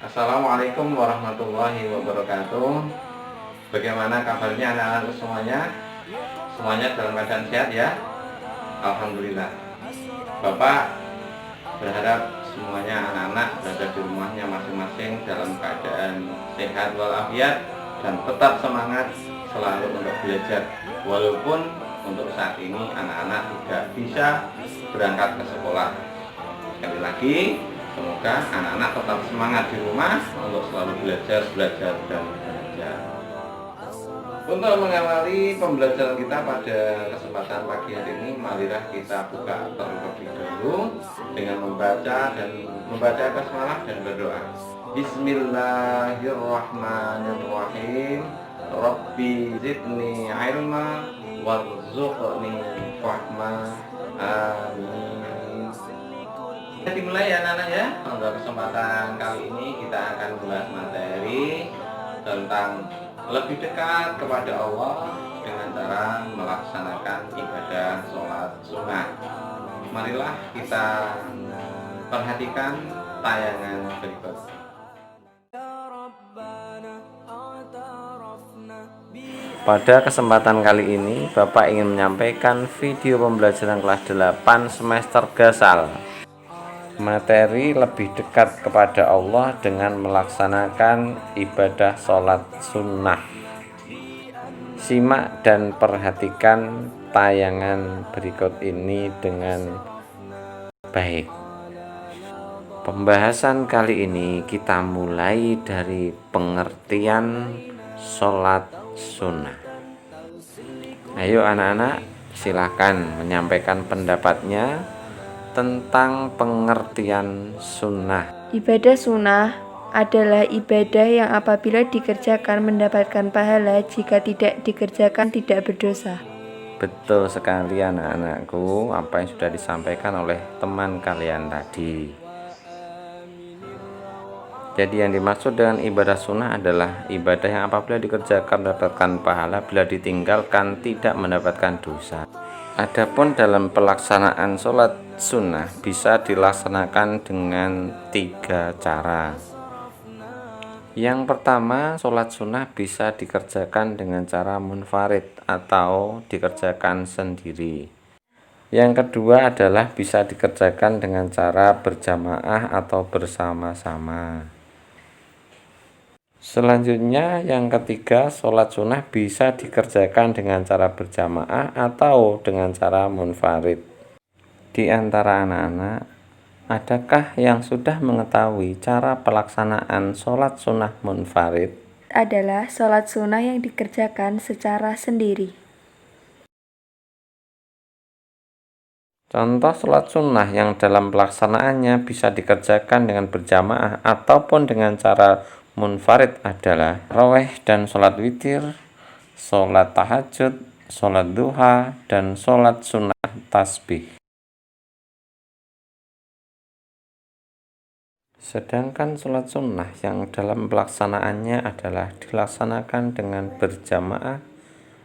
Assalamualaikum warahmatullahi wabarakatuh. Bagaimana kabarnya anak-anak semuanya? Semuanya dalam keadaan sehat ya? Alhamdulillah. Bapak berharap semuanya anak-anak berada di rumahnya masing-masing dalam keadaan sehat walafiat dan tetap semangat selalu untuk belajar. Walaupun untuk saat ini anak-anak tidak bisa berangkat ke sekolah. Sekali lagi, semoga anak-anak tetap semangat di rumah untuk selalu belajar dan belajar. Untuk mengawali pembelajaran kita pada kesempatan pagi hari ini, marilah kita buka terlebih dahulu dengan membaca basmalah dan berdoa. Bismillahirrahmanirrahim. Rabbi zidni ilma warzuqni fahma. Amin. Dimulai ya anak-anak ya. Pada kesempatan kali ini kita akan membahas materi tentang lebih dekat kepada Allah dengan cara melaksanakan ibadah sholat sunnah. Marilah kita perhatikan tayangan berikut. Pada kesempatan kali ini Bapak ingin menyampaikan video pembelajaran kelas 8 semester Gasal. Materi lebih dekat kepada Allah dengan melaksanakan ibadah sholat sunnah. Simak dan perhatikan tayangan berikut ini dengan baik. Pembahasan kali ini kita mulai dari pengertian sholat sunnah. Ayo anak-anak, silakan menyampaikan pendapatnya tentang pengertian sunnah. Ibadah sunnah adalah ibadah yang apabila dikerjakan mendapatkan pahala, jika tidak dikerjakan tidak berdosa. Betul sekali anak-anakku, apa yang sudah disampaikan oleh teman kalian tadi. Jadi yang dimaksud dengan ibadah sunnah adalah ibadah yang apabila dikerjakan mendapatkan pahala, bila ditinggalkan tidak mendapatkan dosa. Adapun dalam pelaksanaan sholat sunnah bisa dilaksanakan dengan 3 cara. Yang pertama, sholat sunnah bisa dikerjakan dengan cara munfarid atau dikerjakan sendiri. Yang kedua adalah bisa dikerjakan dengan cara berjamaah atau bersama-sama. Selanjutnya yang ketiga, sholat sunnah bisa dikerjakan dengan cara berjamaah atau dengan cara munfarid. Di antara anak-anak, adakah yang sudah mengetahui cara pelaksanaan sholat sunnah munfarid? Adalah sholat sunnah yang dikerjakan secara sendiri. Contoh sholat sunnah yang dalam pelaksanaannya bisa dikerjakan dengan berjamaah ataupun dengan cara munfarid adalah raweh dan sholat witir, sholat tahajud, sholat duha, dan sholat sunnah tasbih. Sedangkan sholat sunnah yang dalam pelaksanaannya adalah dilaksanakan dengan berjamaah,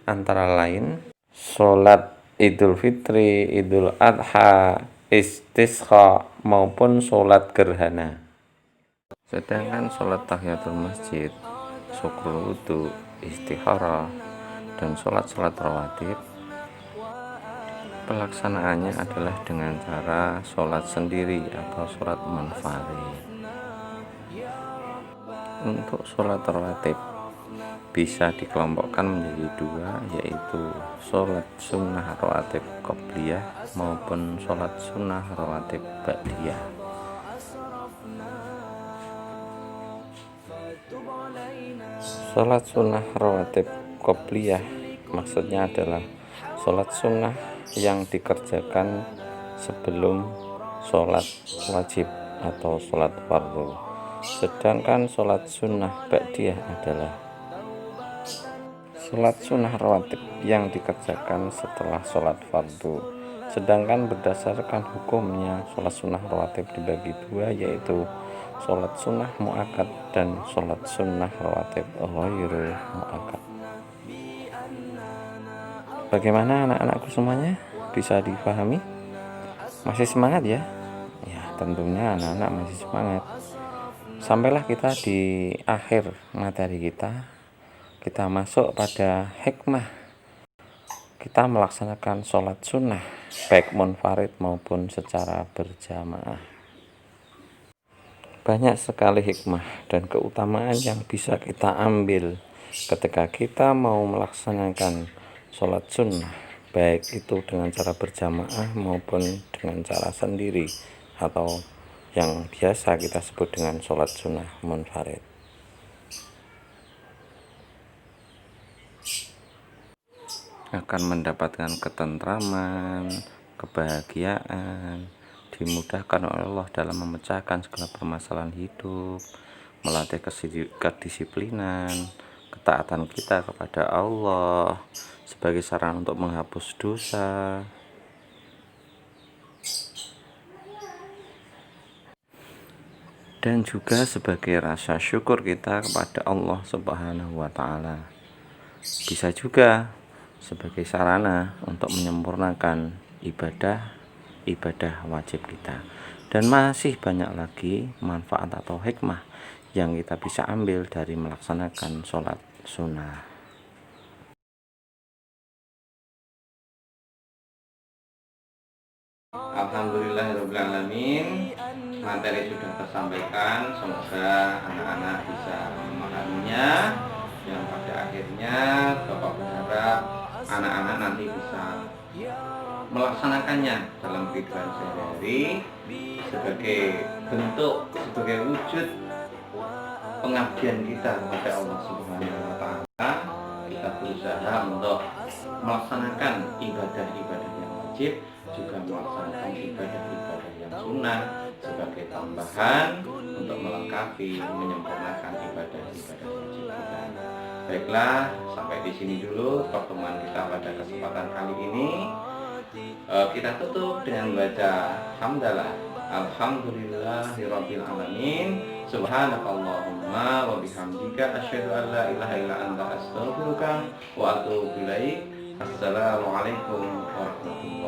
antara lain sholat Idul Fitri, Idul Adha, istisqa maupun sholat gerhana. Sedangkan sholat tahiyatul masjid, syukur wudu, istikharah, dan sholat rawatib pelaksanaannya adalah dengan cara sholat sendiri atau sholat munfarid. Untuk sholat rawatib bisa dikelompokkan menjadi 2, yaitu sholat sunnah rawatib qobliyah maupun sholat sunnah rawatib ba'diyah. Sholat sunnah rawatib qobliyah maksudnya adalah sholat sunnah yang dikerjakan sebelum sholat wajib atau sholat fardu. Sedangkan sholat sunnah ba'diyah adalah sholat sunnah rawatib yang dikerjakan setelah sholat fardu. Sedangkan berdasarkan hukumnya sholat sunnah rawatib dibagi 2, yaitu sholat sunnah mu'akkad dan sholat sunnah rawatib ghairul mu'akkad. Bagaimana anak-anakku semuanya? Bisa dipahami? Masih semangat ya? Ya tentunya anak-anak masih semangat. Sampailah kita di akhir materi kita. Kita masuk pada hikmah kita melaksanakan sholat sunnah baik munfarid maupun secara berjamaah. Banyak sekali hikmah dan keutamaan yang bisa kita ambil ketika kita mau melaksanakan sholat sunnah, baik itu dengan cara berjamaah maupun dengan cara sendiri atau yang biasa kita sebut dengan sholat sunnah munfarid. Akan mendapatkan ketentraman, kebahagiaan, dimudahkan oleh Allah dalam memecahkan segala permasalahan hidup, melatih kedisiplinan, ketaatan kita kepada Allah sebagai sarana untuk menghapus dosa, dan juga sebagai rasa syukur kita kepada Allah Subhanahu wa Ta'ala. Bisa juga sebagai sarana untuk menyempurnakan ibadah wajib kita. Dan masih banyak lagi manfaat atau hikmah yang kita bisa ambil dari melaksanakan sholat sunnah. Alhamdulillahirrahmanirrahim. Materi sudah tersampaikan, semoga anak-anak bisa memahaminya. Yang pada akhirnya Bapak berharap anak-anak nanti bisa melaksanakannya dalam kehidupan sehari-hari sebagai bentuk, sebagai wujud pengabdian kita kepada Allah Subhanahu wa Ta'ala. Kita berusaha untuk melaksanakan ibadah-ibadah yang wajib, juga melaksanakan ibadah-ibadah yang sunnah sebagai tambahan untuk melengkapi, menyempurnakan ibadah-ibadah wajib kita. Baiklah, sampai di sini dulu pertemuan kita pada kesempatan kali ini. Kita tutup dengan baca hamdalah. Alhamdulillahirabbil alamin. Subhanakallahumma wa bihamdika asyhadu an la ilaha illa anta astaghfiruka wa atubu ilaik. Assalamualaikum warahmatullahi wabarakatuh.